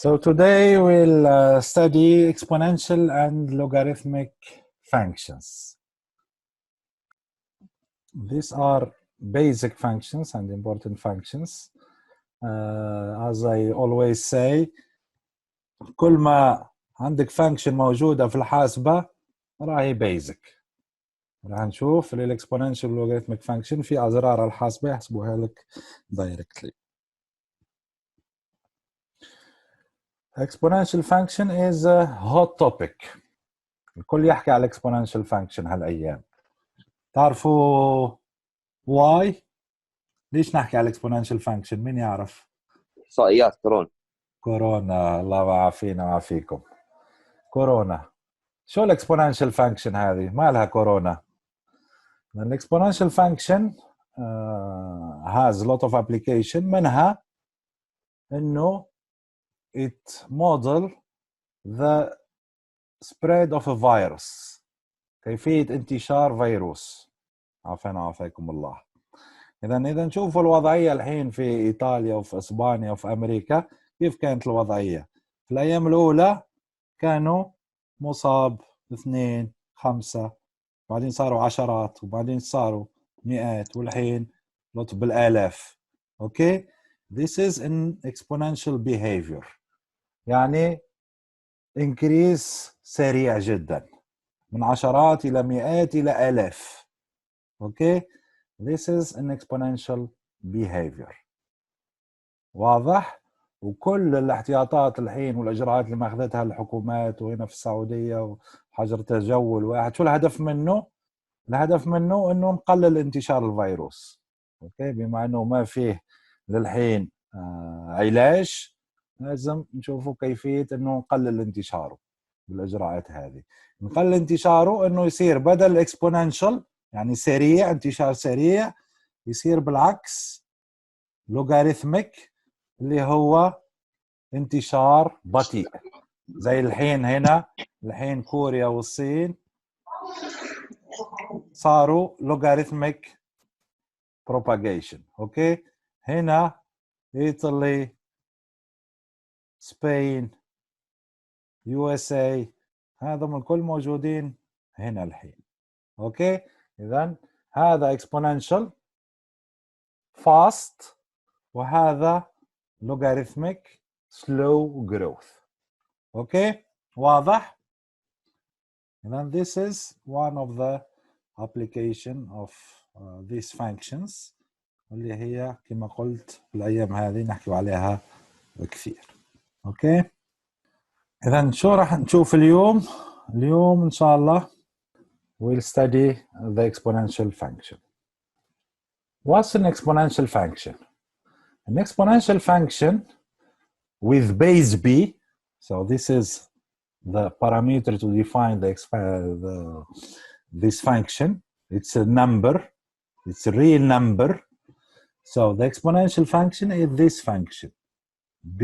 So today we'll study exponential and logarithmic functions. These are basic functions and important functions. As I always say, كل ما عندك function موجودة في الحاسبة راهي basic. راح نشوف للexponential logarithmic function في أزرار الحاسبة يحسبوها لك directly. Exponential function is a hot topic. الكل يحكي على exponential function هالأيام. تعرفوا why؟ ليش نحكي على exponential function؟ مين يعرف؟ إحصائيات كورونا، الله يعافينا ويعافيكم. كورونا. شو exponential function هذه؟ ما لها كورونا. The exponential function has a lot of application. منها إنه it model the spread of a virus. كيفية انتشار فيروس. عافانا وعافاكم الله. إذا نشوفوا الوضعية الحين في إيطاليا وفي إسبانيا وفي أمريكا كيف كانت الوضعية. في الأيام الأولى كانوا مصاب 2 5 بعدين صاروا عشرات وبعدين صاروا مئات والحين بالآلاف. أوكي. This is an exponential behavior. يعني increase سريع جدا من عشرات إلى مئات إلى آلاف. أوكي. This is an exponential behavior. واضح؟ وكل الاحتياطات الحين والإجراءات اللي ما أخذتها الحكومات وهنا في السعودية وحجر تجول واحد، شو الهدف منه؟ الهدف منه إنه نقلل انتشار الفيروس. أوكي. بما إنه ما فيه للحين علاج، لازم نشوفوا كيفية إنه نقلل انتشاره بالإجراءات هذه. نقلل انتشاره إنه يصير بدل exponential يعني سريع، انتشار سريع، يصير بالعكس لوغاريثميك اللي هو انتشار بطيء. زي الحين هنا الحين كوريا والصين صاروا لوغاريثميك propagation. اوكي. هنا ايطالي، سبين، USA، هذا من الكل موجودين هنا الحين. اوكي. اذا هذا exponential fast وهذا logarithmic slow growth. اوكي. واضح؟ اذا this is one of the application of these functions اللي هي كما قلت في الايام هذه نحكي عليها كثير. اوكي. اذا شو راح نشوف اليوم ان شاء الله we'll study the exponential function. What's an exponential function? An exponential function with base b, so this is the parameter to define this function. It's a number, it's a real number. So the exponential function is this function, b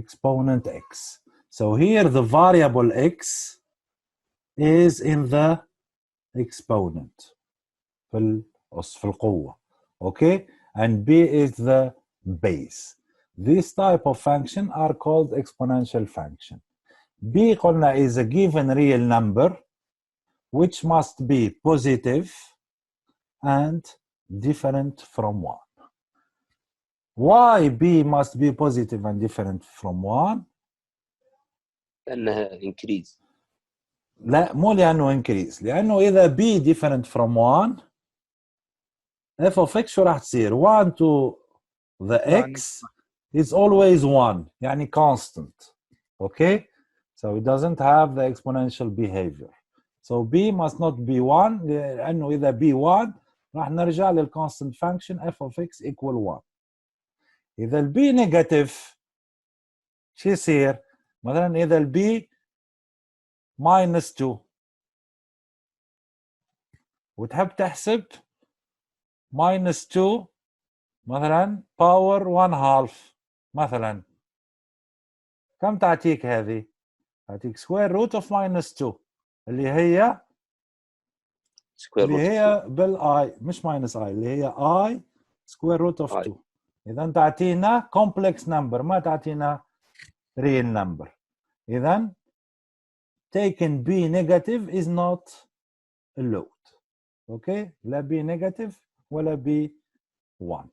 exponent x. So here the variable x is in the exponent في القوة. Okay. And b is the base. This type of function are called exponential function. b قلنا is a given real number which must be positive and different from 1. Why b must be positive and different from 1? لأنها increase. لا، مو لأنه increase، لأنه إذا b different from 1 f of x شو راح تصير؟ 1 to the x is always 1 يعني constant. Okay. So it doesn't have the exponential behavior. So b must not be 1 لأنه إذا b 1 راح نرجع للconstant function f of x equal 1. إذا ال b negative شو يصير؟ مثلا إذا ال b minus 2 وتحب تحسب minus 2 مثلا power 1/2 مثلا، كم تعطيك هذه؟ تعطيك square root of minus 2 اللي هي بالاي مش minus i اللي هي i square root of 2. إذا تعطينا complex number ما تعطينا real number. إذا taking b negative is not allowed. Okay, لا b negative ولا b 1.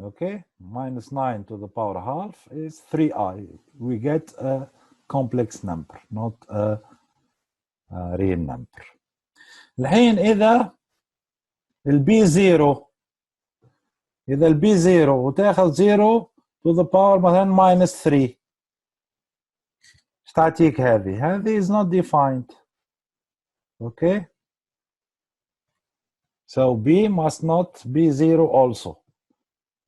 Okay, minus 9 to the power half is 3i. We get a complex number, not a real number. الحين إذا البي 0 إذا البي 0 وتاخذ 0 to the power مثلا minus 3 ايش تعطيك هذه؟ هذه is not defined. Okay, so b must not be 0 also.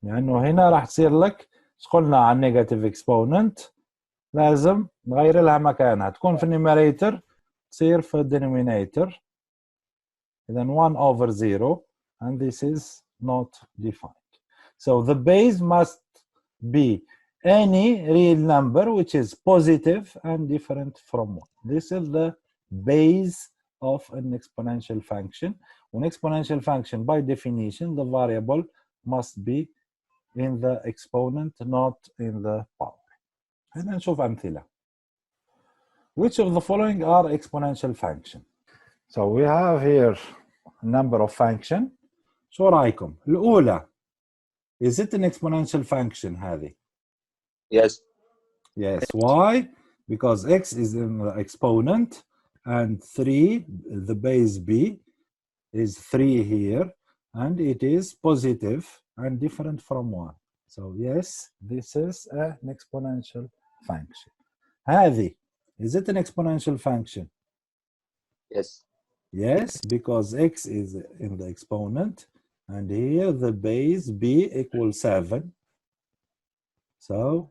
لأنه هنا راح تصير لك ايش قلنا عن negative exponent لازم نغير لها مكانها تكون في النيميريتور تصير في الدينومينيتور. إذا 1 over 0 and this is not defined. So the base must be any real number which is positive and different from 1. This is the base of an exponential function. An exponential function by definition the variable must be in the exponent not in the power. هنا نشوف أمثلة. Which of the following are exponential function? So we have here a number of function. شو رأيكم؟ الأولى is it an exponential function هذه؟ Yes. Yes. Why? Because x is in the exponent and 3, the base b is 3 here and it is positive and different from 1. So yes, this is an exponential function. هذه, is it an exponential function? Yes. Yes, because x is in the exponent and here the base b equals 7. So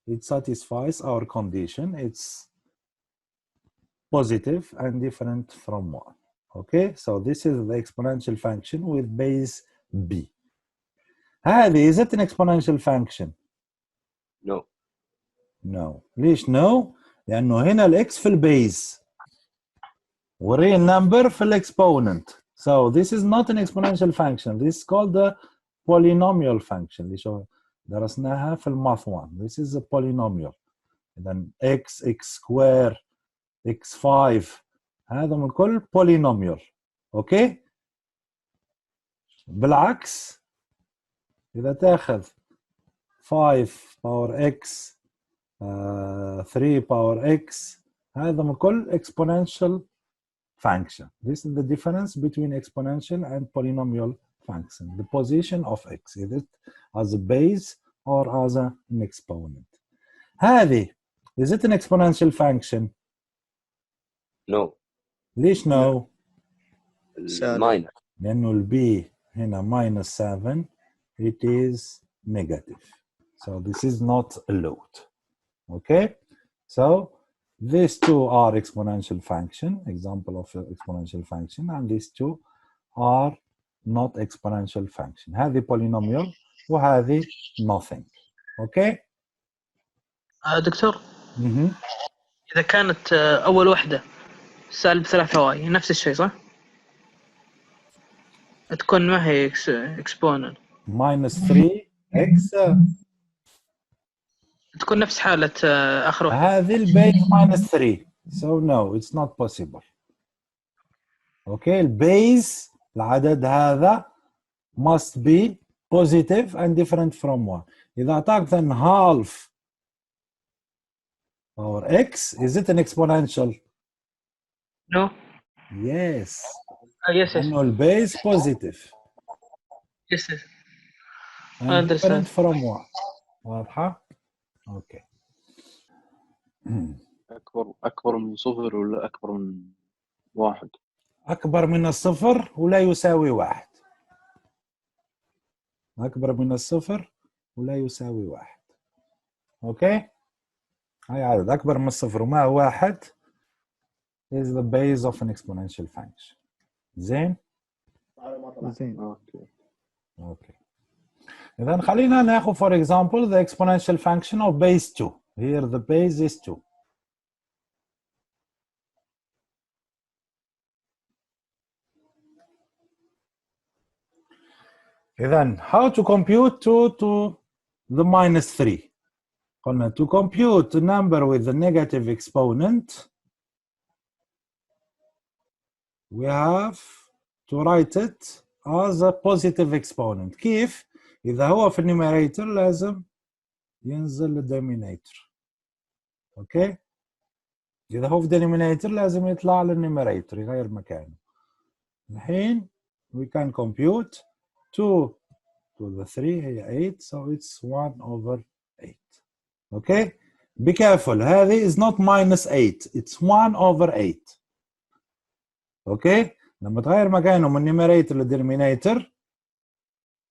it satisfies our condition. It's positive and different from 1. Okay, so this is the exponential function with base b. هذه, is it an exponential function? No. No. ليش no? لأنه هنا الإكس في البيز والreal number في الإكسبوننت. So this is not an exponential function. This is called the polynomial function اللي شو درسناها في الماث 1. This is a polynomial. إذا x square x5 هذا من كل polynomial. اوكي. بالعكس إذا تاخذ 5 power x 3 power x هذا من كل exponential function. This is the difference between exponential and polynomial function. The position of x, is it as a base or as an exponent. هذه, is it an exponential function? No. ليش no? Minor. لأنه البي هنا minus 7 it is negative. So this is not allowed. Okay, so these two are exponential function, example of exponential function, and these two are not exponential function. هذه polynomial وهذه nothing. Okay. دكتور إذا كانت أول واحدة سالب 3 y نفس الشيء صح؟ تكون ما هي exponent minus 3x تكون نفس حالة آخر واحدة. هذه البيز minus 3. So no, it's not possible. Okay, البيز العدد هذا must be positive and different from 1. إذا أعطاك then half power x, is it an exponential? No. Yes. Yes. لأنه البيز positive Yes. and different from 1. واضحة؟ اوكي. أكبر من صفر ولا أكبر من واحد؟ أكبر من الصفر ولا يساوي واحد. أكبر من الصفر ولا يساوي واحد. اوكي؟ هاي عدد أكبر من الصفر وما هو واحد is the base of an exponential function. زين؟ زين. اوكي. إذا خلينا ناخذ for example the exponential function of base 2. Here the base is 2. إذن how to compute 2 to the minus 3. قلنا to compute a number with a negative exponent we have to write it as a positive exponent. كيف؟ إذا هو في النيميريتور لازم ينزل الدينومينيتور. أوكي؟ إذا هو في الدينومينيتور لازم يطلع للنيميريتور يغير مكانه. الحين we can compute 2 to the 3 هي 8 so it's 1 over 8. Okay? Be careful, هذه is not minus 8 it's 1 over 8. Okay? لما تغير مكانه من numerator للدينومينيتور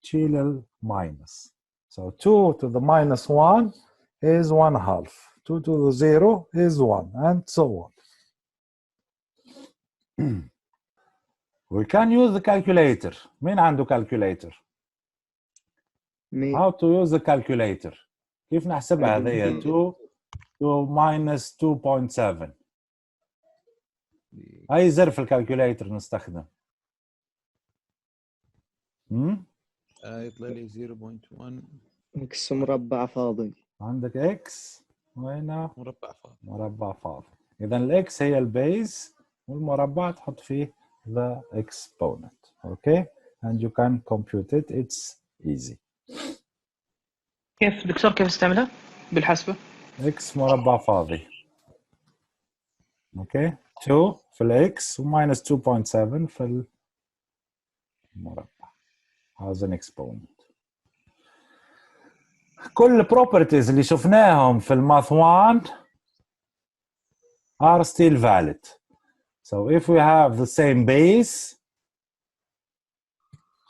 تشيل الماينس. So 2 to the minus 1 is 1 half. 2 to the 0 is 1 and so on. We can use the calculator. مين عنده calculator؟ How to use the calculator. كيف نحسبها هذه 2 to minus 2.7. أي زر في الكالكوليتر نستخدم؟ يطلع لي 0.1 اكس مربع فاضي. عندك اكس وهنا مربع فاضي. مربع فاضي. إذا الاكس هي البيز والمربع تحط فيه the exponent. Okay? And you can compute it. It's easy. كيف دكتور كيف استعملها بالحاسبة؟ اكس مربع فاضي. اوكي 2 في الاكس وماينس 2.7 في المربع as an exponent. كل properties اللي شفناهم في الماث 1 are still valid. So if we have the same base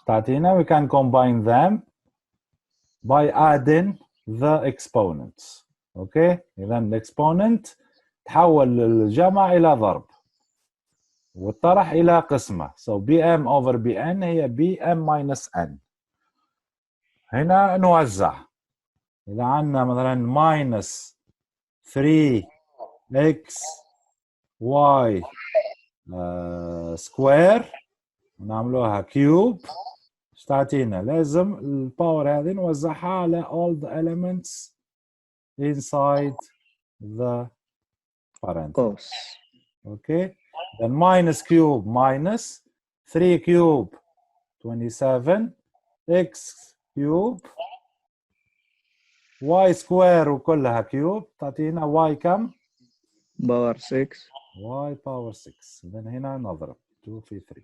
تعطينا we can combine them by adding the exponents. اوكي اذا الاكسبوننت تحول الجمع الى ضرب والطرح الى قسمه. So bm over bn هي bm minus n. هنا نوزع. اذا عندنا مثلا minus 3x y سكوير نعملوها كيوب ايش تعطينا؟ لازم الباور هذه نوزعها على all the elements inside the parenthesis. Okay, then minus cube minus 3 cube 27 x cube y square وكلها كيوب تعطينا y كم؟ باور 6 y باور 6. إذا هنا نضرب 2 في 3.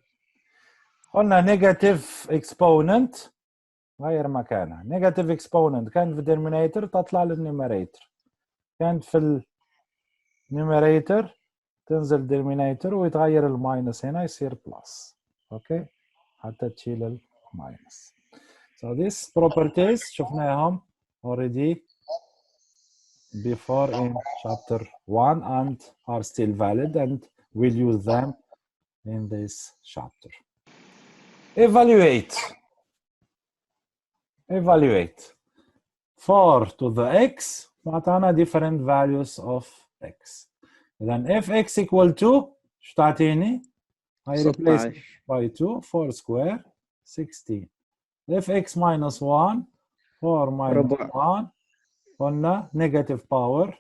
قلنا نيجاتيف اكسبوننت غير مكانها. نيجاتيف اكسبوننت كان في الدينومينيتور تطلع للنيميريتور. كانت في النيميريتور تنزل الدينومينيتور ويتغير الماينس هنا يصير بلس. اوكي حتى تشيل الماينس. So these properties شفناهم already before in chapter 1 and are still valid and we'll use them in this chapter. Evaluate. 4 to the x معطانا different values of x. إذا if x equal to شو تعطيني؟ I replace it by 2 4 square 16. if x minus 1 4 minus 1 قلنا negative power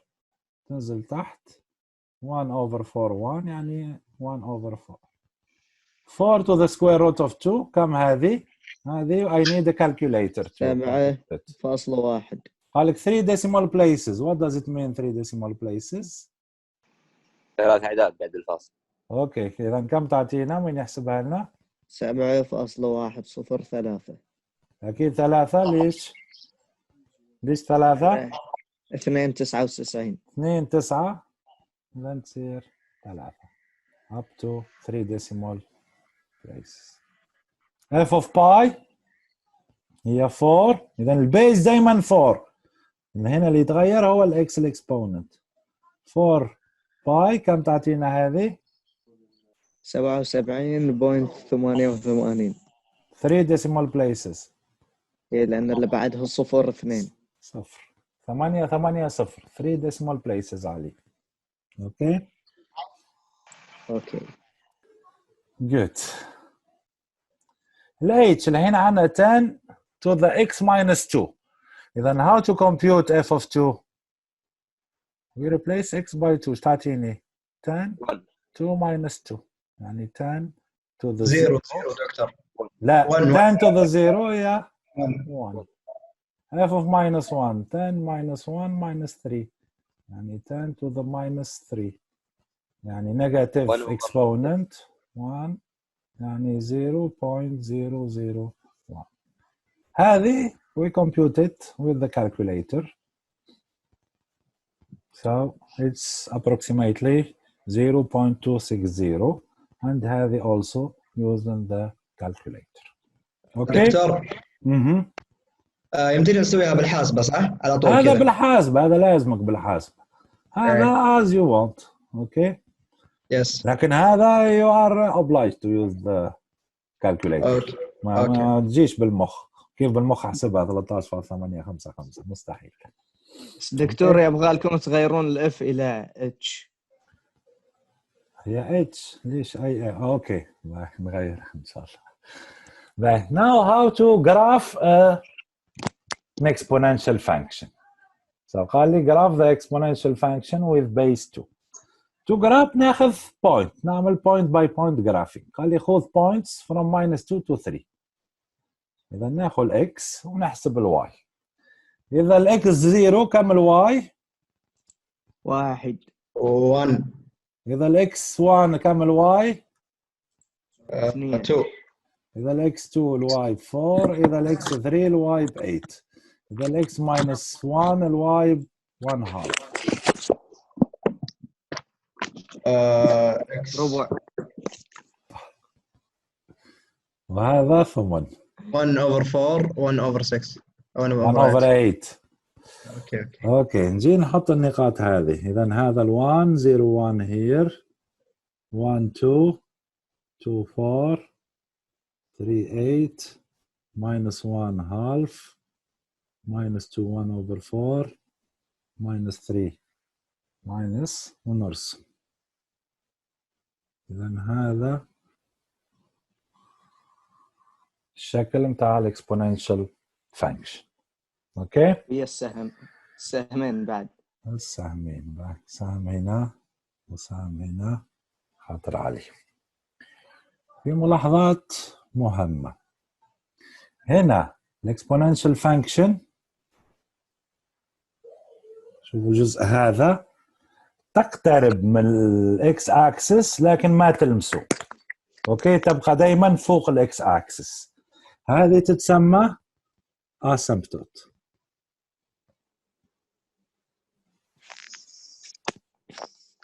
تنزل تحت 1 over 4 1 يعني 1 over 4. 4 to the square root of 2 كم هذه؟ هذه I need a calculator to calculate it. 7.1. قال لك 3 decimal places. What does it mean 3 decimal places؟ 3 أعداد بعد الفاصل. اوكي اذا كم تعطينا؟ مين يحسبها لنا؟ 7.103. اكيد 3. ليش 3؟ 2.99. 2 9 اذا تصير 3 up to 3 decimal places. f of pi هي 4. اذا البيز دائما 4. هنا اللي يتغير هو الاكس الاكسبوننت. 4 باي كم تعطينا هذه؟ 77.88. 3 decimal places. إيه لأن اللي بعدها 0 2. 0 8 8 0. 3 decimal places علي. اوكي جود. الاتش اللي هنا عندنا 10 to the x minus 2. إذا how to compute f of 2? We replace x by 2. تعطيني 10 1 2 minus 2 يعني 10 to the 0 0. 0 دكتور. لا 1 10 to the 0 هي 1. 1. f of minus 1 10 minus 1 minus 3 يعني 10 to the minus 3 يعني negative 1 over exponent 1 يعني 0.001. هذه we compute it with the calculator. So it's approximately 0.260 and هذه also using the calculator. Okay. دكتور يمدينا نسويها بالحاسبة صح؟ على طول هذا كذا. بالحاسبة، هذا لا يلزمك بالحاسبة. هذا as you want. Okay. Yes. لكن هذا you are obliged to use the calculator. Okay. ما تجيش بالمخ. كيف بالمخ احسبها 13.855 مستحيل. دكتور يبغى لكم تغيرون الاف الى اتش. هي اتش ليش اي اوكي نغير ان شاء الله. Now how to graph an exponential function. So قال لي graph the exponential function with base 2. To graph ناخذ point، نعمل point by point graphing. قال لي خذ points from minus 2 to 3. إذا ناخذ x ونحسب الواي. إذا الx 0 كم الواي؟ 1. 1. إذا الx 1 كم الواي؟ 2. 2. إذا الx 2 الواي 4. إذا الx 3 الواي 8. إذا الx minus 1 الواي 1 half. ربع. وهذا ثمن 1 over 4 1 over 6 1 1 over over 8. اوكي اوكي نجي نحط النقاط هذه. اذا هذا ال1 0 1 here 1 2 2 4 3 8 minus 1 half minus 2 1 over 4 minus 3 minus ونرسم. اذا هذا الشكل متاع الاكسبوننشال فانكشن. اوكي هي السهمين بعد. السهمين بعد سهم هنا وسهم هنا خاطر عليه. في ملاحظات مهمة هنا. الاكسبوننشال فانكشن شوفوا الجزء هذا تقترب من الاكس اكسس لكن ما تلمسه. اوكي تبقى دائما فوق الاكس اكسس. هذه تتسمى اسمبتوت.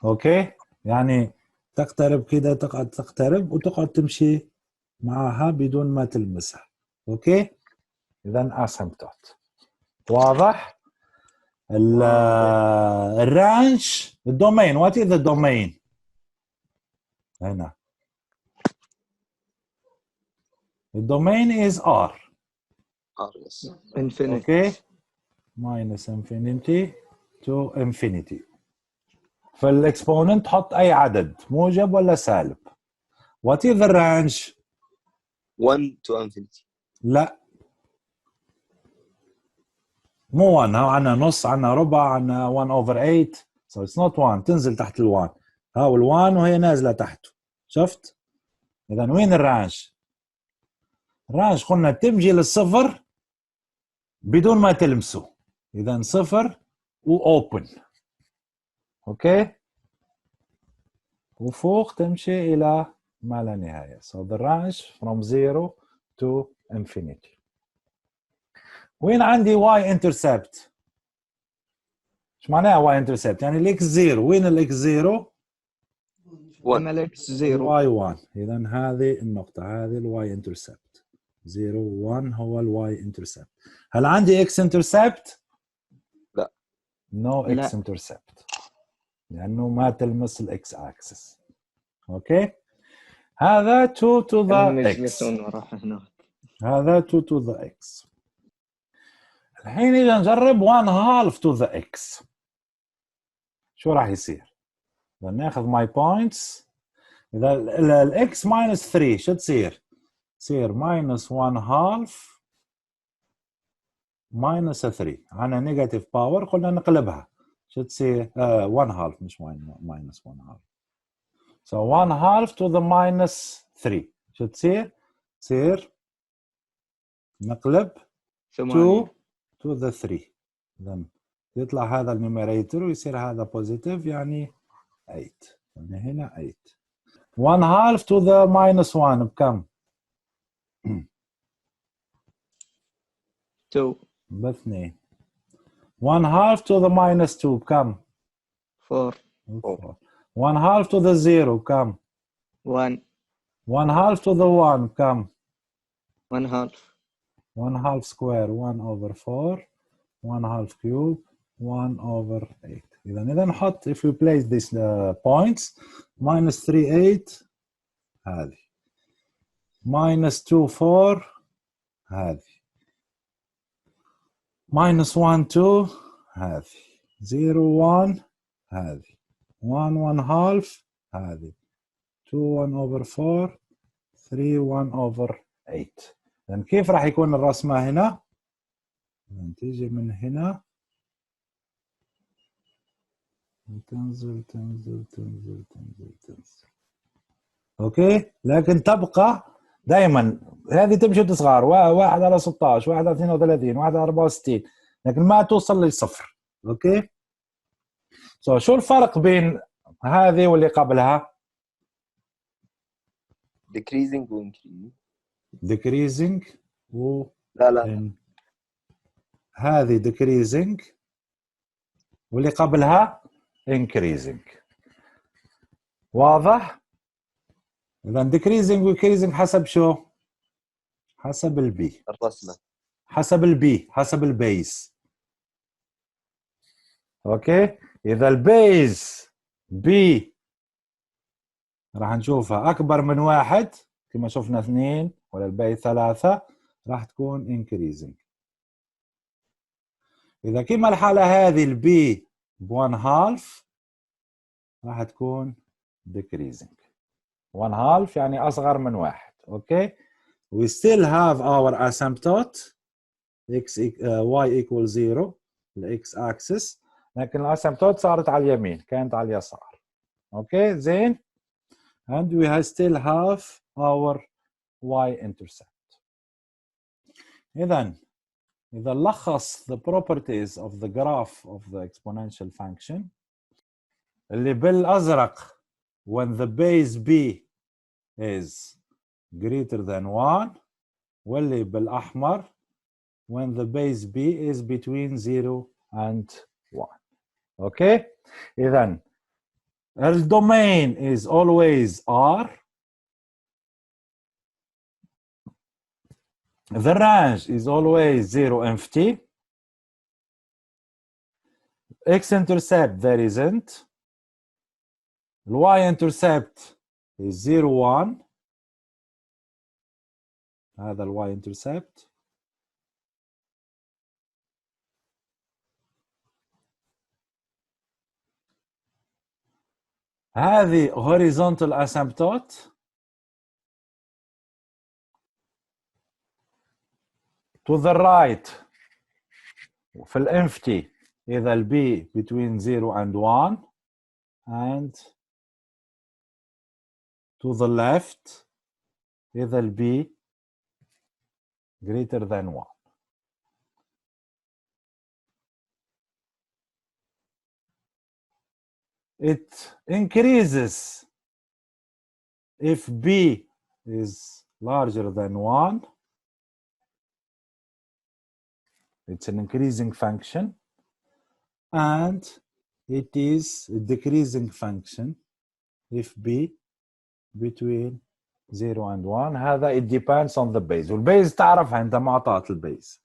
اوكي يعني تقترب كده تقعد تقترب وتقعد تمشي معها بدون ما تلمسها. اوكي اذا اسمبتوت. واضح؟ الرانش الدومين. وات از ذا دومين هنا؟ الدومين از ار. يس. انفينيتي. اوكي ماينس انفينيتي تو انفينيتي. في الاكسبوننت تحط اي عدد موجب ولا سالب. وات از ذا رانج؟ 1 to infinity. لا مو 1. ها عندنا نص عندنا ربع عندنا 1 over 8. so it's not 1. تنزل تحت ال1. ها ال1 وهي نازله تحته. شفت؟ اذا وين الرانج؟ الرانج قلنا تمشي للصفر بدون ما تلمسه. اذا صفر واوبن. اوكي وفوق تمشي الى ما لا نهايه. so the range from 0 to infinity. وين عندي y intercept؟ ايش معناها y intercept؟ يعني الاكس 0. وين الاكس 0؟ 1. اما الاكس 0 واي 1. اذا هذه النقطه هذه الواي انترسبت 0 1 هو الواي انترسبت. هل عندي اكس انترسبت؟ لا. نو اكس انترسبت لانه ما تلمس الاكس اكسس. اوكي هذا 2 to the x. يجلسون وراح هناك. هذا 2 to the x. الحين اذا نجرب 1 half to the x شو راح يصير؟ اذا ناخذ my points. اذا الاكس minus 3 شو تصير؟ تصير minus 1 half minus 3 عنا negative power قلنا نقلبها should say 1 half مش minus 1 half. So 1 half to the minus 3 should تصير نقلب 2 8 to the 3 then يطلع هذا النيوميريتور ويصير هذا positive يعني 8 يعني هنا 8 1 half to the minus 1 بكم؟ 2 باثنين 1 half to the minus 2 بكم؟ 4 4 1 half to the 0 بكم؟ 1 1 half to the 1 بكم؟ 1 half 1 half square 1 over 4 1 half cube 1 over 8 إذا نحط if we place these points minus 3 8 هذه minus 2 4 هذه minus 1 2 هذه 0 1 هذه 1 1 half هذه 2 1 over 4 3 1 over 8 إذن كيف راح يكون الرسمة هنا؟ تيجي من هنا تنزل تنزل تنزل تنزل تنزل اوكي لكن تبقى دائما هذه تمشي تصغر 1 على 16 1 على 32 1 على 64 لكن ما توصل للصفر اوكي شو الفرق بين هذه واللي قبلها decreasing و increasing. decreasing و لا هذه decreasing واللي قبلها increasing واضح اذا decreasing و increasing حسب شو حسب البي الرسمة. حسب البي حسب البيز اوكي اذا البيز بي راح نشوفها اكبر من 1 كما شفنا 2 ولا البيز 3 راح تكون increasing. اذا كما الحالة هذه البي ب1 half راح تكون decreasing 1 half يعني اصغر من 1 اوكي we still have our asymptote y equals 0 الاكس axis لكن الاسيمبتوت صارت على اليمين كانت على اليسار اوكي زين and we still have our y-intercept. إذا نلخص the properties of the graph of the exponential function اللي بالأزرق when the base b is greater than 1 واللي بالأحمر when the base b is between 0 and 1. Okay? إذا الdomain is always R. The range is always 0 empty. X-intercept there isn't. Y-intercept is 0 1. هذا y-intercept. هذه horizontal asymptote. To the right في الempty إذا الB between 0 and 1 and to the left إذا الB greater than 1. It increases if B is larger than 1. It's an increasing function, and it is a decreasing function if B between 0 and 1. هذا it depends on the base. والبيز تعرفها أنت معطات البيز.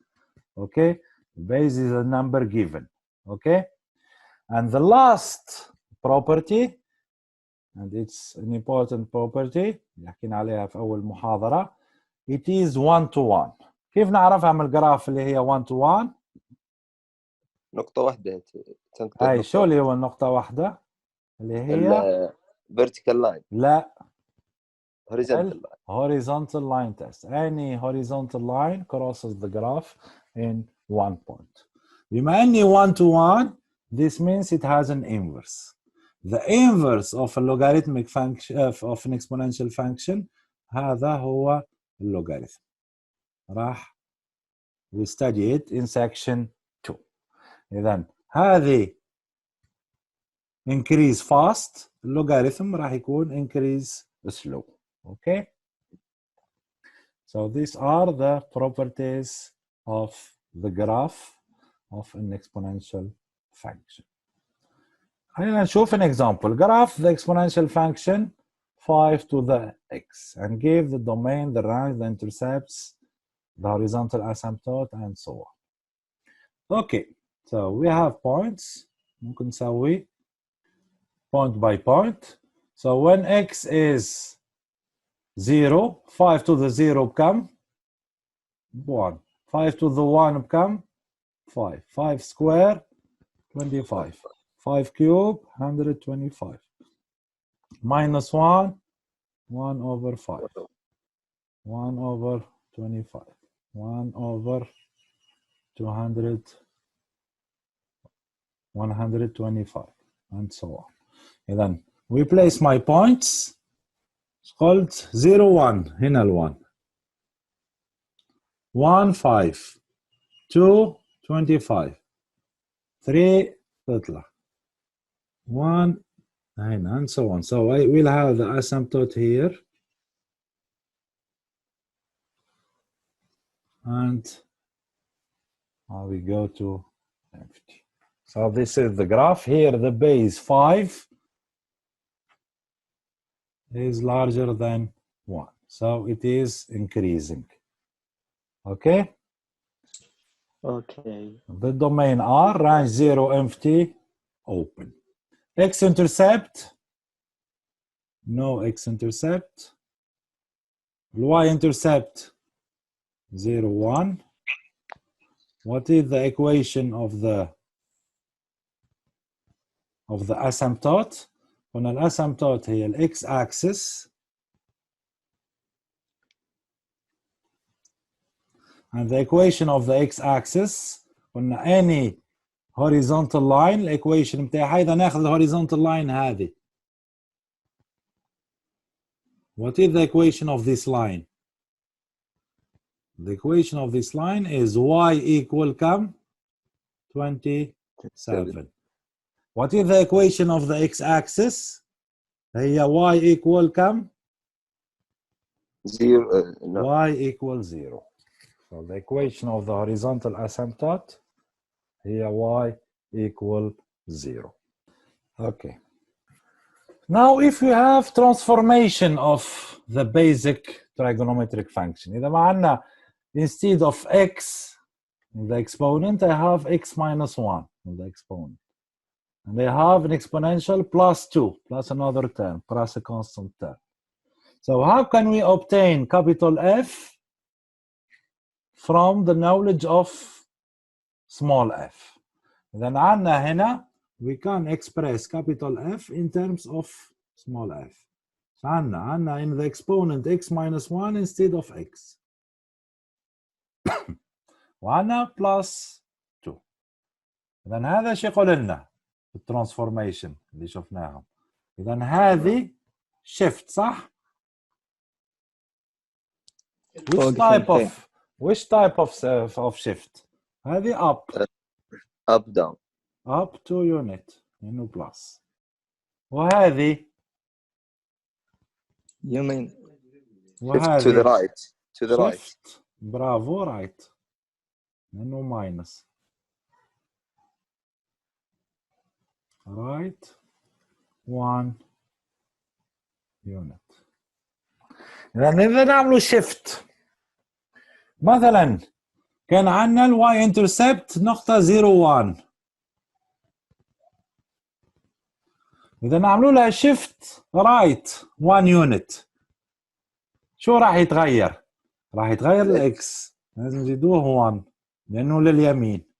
Okay? The base is a number given. Okay? And the last property, and it's an important property اللي حكينا عليها في أول محاضرة, it is 1 to 1. كيف نعرفها من الجراف اللي هي 1 to 1؟ نقطة واحدة تنقطع. هاي شو اللي هو النقطة واحدة؟ اللي هي vertical line. لا horizontal line. horizontal line test. Any horizontal line crosses the graph in 1 point. بما أني 1 to 1, this means it has an inverse. The inverse of a logarithmic function of an exponential function هذا هو اللوغاريتم. راح we study it in section 2. إذن هذه increase fast, logarithm راح يكون increase slow. Okay? So these are the properties of the graph of an exponential function. خلينا نشوف an example. Graph the exponential function 5 to the x and give the domain, the range, the intercepts, the horizontal asymptote, and so on. Okay, so we have points. ممكن نسوي point by point. So when x is 0, 5 to the 0 بكم؟ 1. 5 to the 1 بكم؟ 5. 5 square 25. 5 cube 125. Minus 1, 1 over 5. 1 over 25. 1 over 200, 125, and so on. And then we place my points. It's called 0, 1. هنا ال 1. 1, 5. 2, 25. 3, تطلع. 1, هنا, and so on. So I will have the asymptote here. And we go to empty. So this is the graph. Here the base 5 is larger than 1. So it is increasing. Okay? Okay. The domain R, range 0, empty, open. X-intercept, no X-intercept. Y-intercept, 0, 1. What is the equation of the asymptote? قلنا الاسمتوت هي x axis and the equation of the x axis قلنا any horizontal line الايكويشن بتاعها اذا ناخذ الهوريزونتال لاين هذه. What is the equation of this line? The equation of this line is y equal كم؟ 27. What is the equation of the x-axis? هي y equal كم؟ 0. No. Y equals 0. So the equation of the horizontal asymptote هي y equal 0. Okay. Now if you have transformation of the basic trigonometric function, إذا ما عندنا instead of x in the exponent, I have x minus 1 in the exponent. And I have an exponential plus 2, plus another term, plus a constant term. So how can we obtain capital F from the knowledge of small f? Then عندنا هنا we can express capital F in terms of small f. So عندنا in the exponent x minus 1 instead of x. وعندنا plus 2. إذن هذا شو يقول لنا الترانسفورميشن اللي شفناهم. إذن هذه shift صح؟ which type of shift؟ هذه up. Up down. up 2 unit إنه plus. وهذه يمين. Shift to the right. To the right. shift برافو right. إنه minus. right 1 unit. إذا نعملوا shift مثلا كان عندنا الواي انترسبت نقطة 0 1. إذا نعملوا لها shift right 1 unit شو راح يتغير؟ راح يتغير الاكس لازم نزيدوه 1 لأنه لليمين.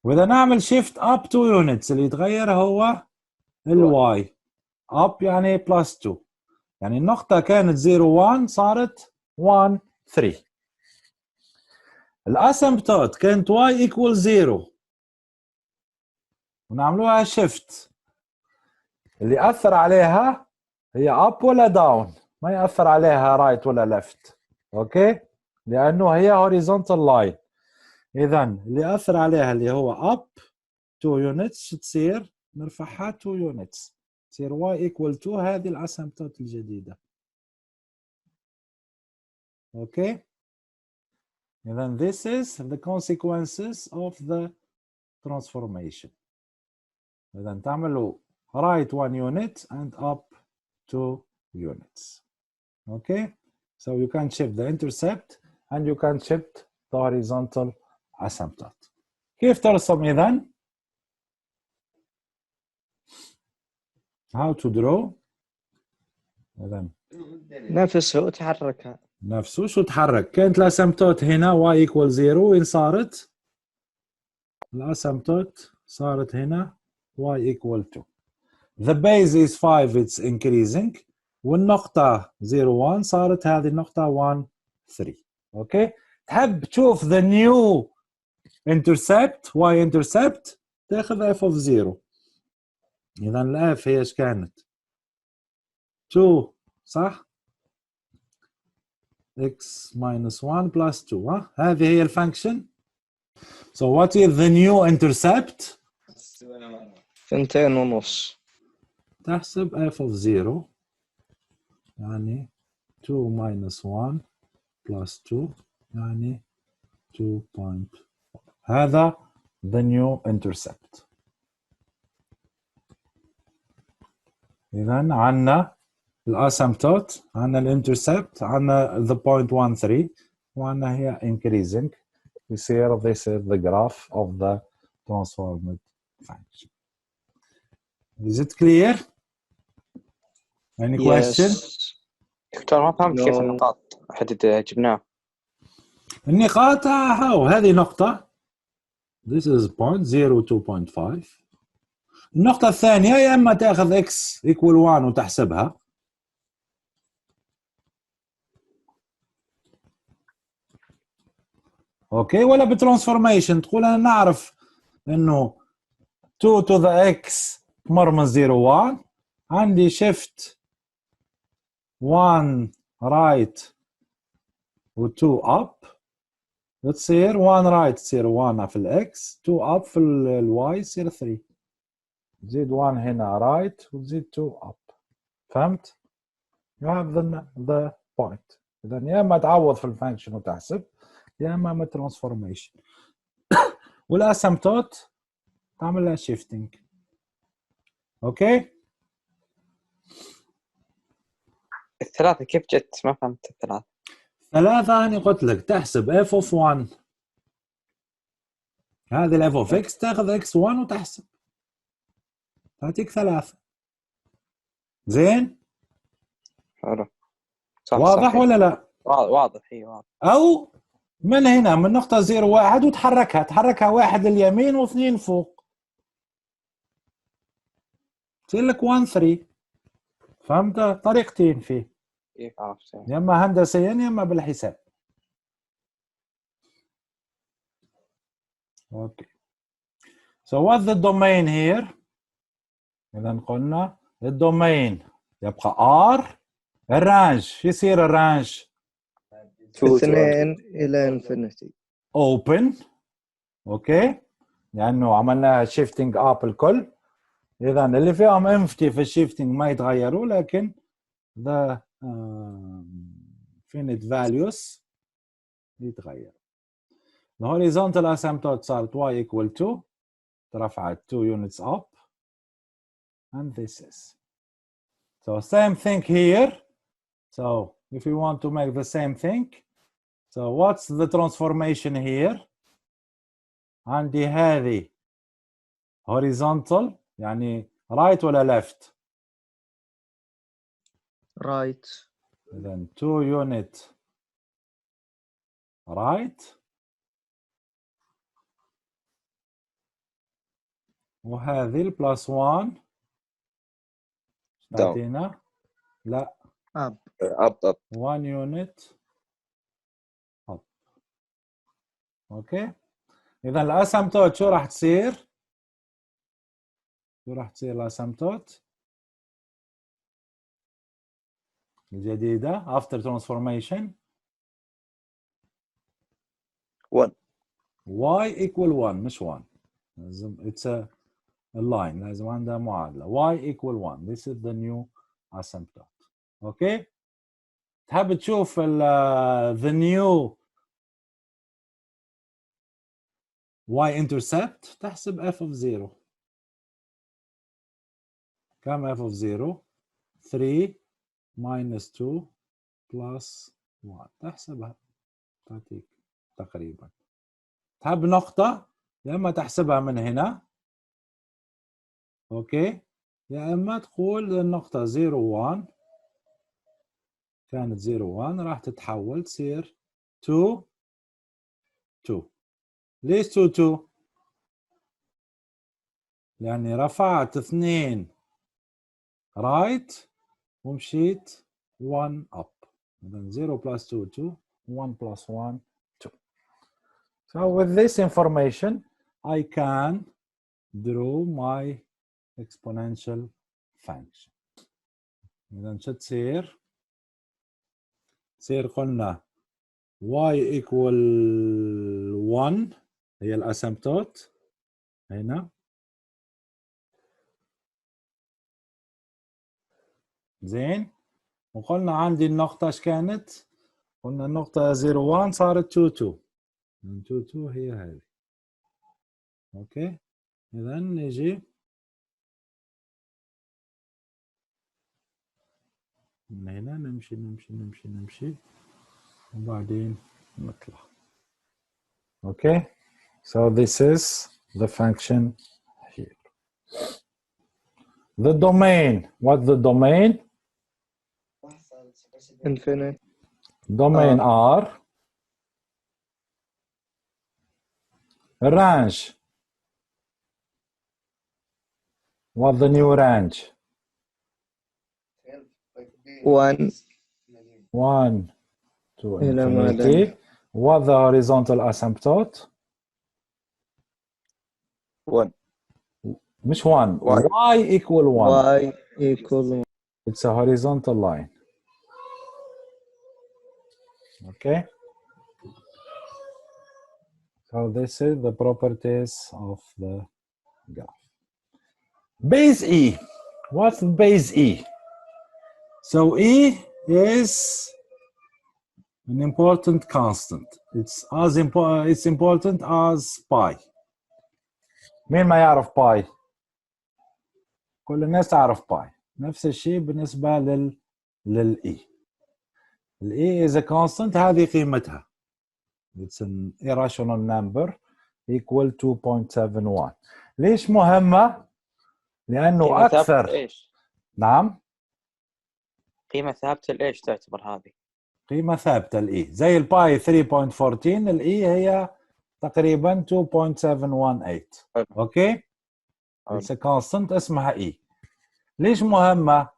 وإذا نعمل shift up 2 units اللي يتغير هو الواي up يعني plus 2 يعني النقطة كانت 0 1 صارت 1 3. الاسمبتوت كانت y equal 0 ونعملوها شيفت، اللي اثر عليها هي اب ولا داون، ما ياثر عليها رايت ولا ليفت. اوكي، لانه هي هوريزونتال لاين. اذا اللي اثر عليها اللي هو اب 2 يونتس تصير نرفعها 2 يونتس، تصير y equal 2. هذه الاسمبتوت الجديده. اوكي، اذا this is the consequences of the transformation. إذا تعملوا right 1 unit and up 2 units. Okay, so you can shift the intercept and you can shift the horizontal asymptote. كيف ترسم إذا؟ How to draw؟ إذا نفسه وتحركها. نفسه شو تحرك؟ كانت الاسمبتوت هنا y equal 0، وين صارت؟ الاسمبتوت صارت هنا y equal 2. The base is 5, it's increasing. والنقطة 0 1 صارت هذه النقطة 1 3. اوكي، تحب تشوف the new intercept y intercept تاخذ f of 0. إذا الf هي ايش كانت؟ 2 صح؟ x minus 1 plus 2. ها؟ هذه هي الفانكشن. So what is the new intercept؟ 2.5. تحسب f of 0 يعني 2 minus 1 plus 2 يعني 2.4. هذا the new intercept. إذا عنا الاسمبتوت، عنا الانترسبت، عنا the point 1 3 وعنا هي increasing. يصير this is the graph of the transformed function. Is it clear? Any question? دكتور ما فهمت كيف No. النقاط حدد جبناه. النقاط هاو هذه نقطة. This is point 0 2.5. النقطة الثانية يا إما تأخذ x equal 1 وتحسبها، أوكي، ولا بترانسفورميشن تقول أنا نعرف إنه 2 to the x تمر من 0 1، عندي shift 1 right و 2 up بتصير 1 right تصير 1 في الإكس، 2 up في الواي يصير 3. تزيد 1 هنا right وتزيد 2 up. فهمت؟ You have the point. إذا يا إما تعوض في الفانكشن وتحسب يا إما ما ترانسفورميشن. والاسمبتوت تعمل لها شيفتنج. أوكي؟ الثلاثة كيف جت؟ ما فهمت الثلاثة. ثلاثة أنا قلت لك تحسب f of 1. هذه ال f of x تاخذ x1 وتحسب تعطيك 3. زين؟ حلو. صح واضح صح. ولا لا؟ واضح. هي واضح. أو من هنا من نقطة 0 1 وتحركها، تحركها 1 لليمين و2 فوق، تصير لك 1 3. فهمت؟ طريقتين فيه، كيف عرفت؟ يا إما هندسيا يا إما بالحساب. اوكي. So what's the domain here؟ إذا قلنا الدومين يبقى R. الرانج شو يصير الرانج؟ 2 إلى انفينيتي. open. اوكي، لأنه عملنا shifting up الكل. إذا اللي فيهم empty في الشيفتنج ما يتغيروا، لكن the finite values يتغير. The horizontal asymptote صارت y equal 2، رفعت 2 units up and this is. So same thing here. So if you want to make the same thing, so what's the transformation here؟ عندي هذه horizontal يعني right ولا left؟ Right. then 2 unit right وهذه البلس 1 تعطينا لا Up. 1 1 unit up. اوكي. اذا الاسمتوت شو راح تصير؟ شو راح تصير الاسمتوت الجديدة after transformation؟ 1. y equal 1 مش 1. لازم it's a line، لازم عندها معادلة y equal 1. This is the new asymptote. اوكي. تحب تشوف the new y intercept؟ تحسب f of 0. كم f of 0؟ 3 minus 2 plus 1. تحسبها تعطيك تقريبا. تحب نقطة يا اما تحسبها من هنا، اوكي، يا اما تقول النقطة 0 1 كانت 0 1 راح تتحول تصير 2 2. ليش 2 2؟ لأني رفعت 2 رايت ومشيت 1 اب. إذا 0 plus 2 2 1 plus 1 2. So with this information I can draw my exponential function. إذا شو تصير؟ تصير قلنا y equal 1 هي الاسمتوت هنا، زين. وقلنا عندي النقطة ايش كانت؟ قلنا النقطة 0 1 صارت 2 2. 2 2 هي هذه. اوكي. اذا نجي من هنا نمشي نمشي نمشي نمشي وبعدين نطلع. اوكي. So this is the function here. The domain. What's the domain? infinite. Domain R. Range. What's the new range? 1 1 to إلى ما لا infinity. What the horizontal asymptote? 1. مش 1. Y. Y equal 1. y equal It's a horizontal line. Okay. So this is the properties of the graph. Base E. What's base E? So E is an important constant. It's important as pi. مين ما يعرف باي؟ كل الناس تعرف باي. نفس الشيء بالنسبة للإي. الإي is a constant، هذه قيمتها. It's an irrational number equal 2.71. ليش مهمة؟ لأنه أكثر. إيش؟ نعم. قيمة ثابتة لإيش تعتبر هذه؟ قيمة ثابتة الإي زي الباي 3.14. الإي هي تقريبا 2.718. أوكي. It's a constant اسمها إي. ليش مهمة؟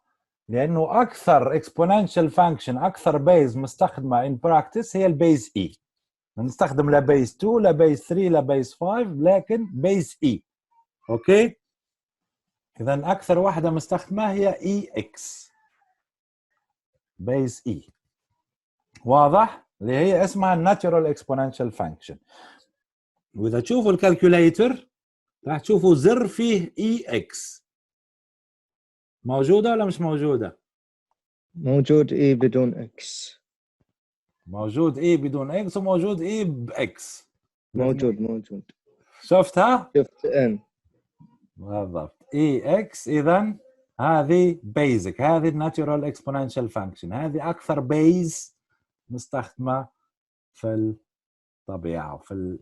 لأنه أكثر exponential function أكثر بيز مستخدمة in practice هي البيز E. نستخدم لا بيز 2 لا بيز 3 لا بيز 5 لكن بيز E. أوكي؟ إذا أكثر واحدة مستخدمة هي EX. بيز E. واضح؟ اللي هي اسمها natural exponential function. وإذا تشوفوا الكالكوليتر راح تشوفوا زر فيه EX. موجودة ولا مش موجودة؟ موجود e بدون x. موجود E بدون X وموجود E بX. موجود. شفتها؟ شفت n. بالضبط. EX. إذا هذه basic، هذه natural exponential function، هذه أكثر بيز مستخدمة في الطبيعة وفي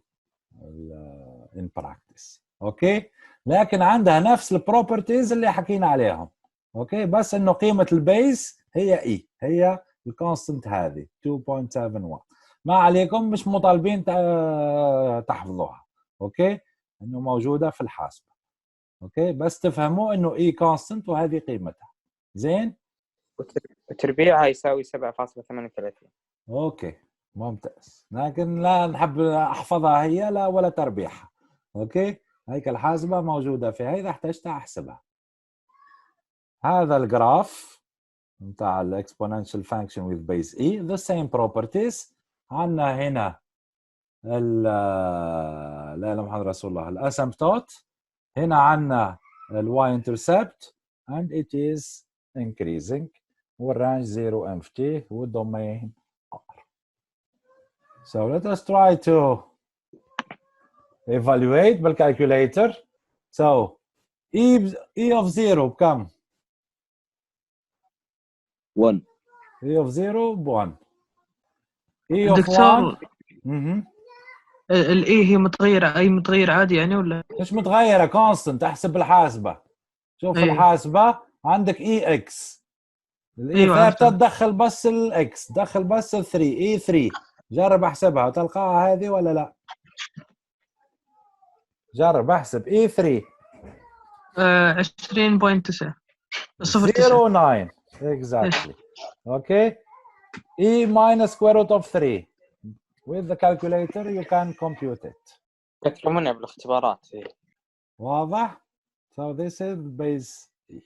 in practice. أوكي؟ لكن عندها نفس البروبرتيز اللي حكينا عليهم. أوكي؟ بس إنه قيمة البيز هي E، هي الكونستنت هذه 2.71. ما عليكم، مش مطالبين تحفظوها. أوكي؟ إنه موجودة في الحاسبة. اوكي، بس تفهموا انه اي كونستنت وهذه قيمتها. زين. وتربيعها يساوي 7.38. اوكي ممتاز، لكن لا نحب احفظها هي لا ولا تربيحها. اوكي، هيك الحاسبة موجودة في هاي، اذا احتجتها احسبها. هذا الجراف بتاع الاكسبوننشال فانكشن with base e the same properties. عندنا هنا لا اله الا محمد رسول الله الاسمبتوت، هنا عندنا الواي intercept and it is increasing والرانج 0 empty والدومين r. So let us try to evaluate بالcalculator. So e of 0 بكم؟ 1. e of 0 ب1. e of دكتور 1 الاي هي متغيرة، اي متغير عادي يعني ولا؟ مش متغيرة، كونستنت. احسب بالحاسبة، شوف أيوة. الحاسبة عندك اي اكس، الاي أيوة ثابتة، عرفتها. تدخل بس الاكس، تدخل بس ال 3 اي 3. جرب احسبها تلقاها هذه ولا لا؟ جرب احسب اي 3 20.9 0.9 09 exactly. Okay, e minus square root of 3 with the calculator you can compute it. يكرموني بالاختبارات. واضح؟ So this is base e.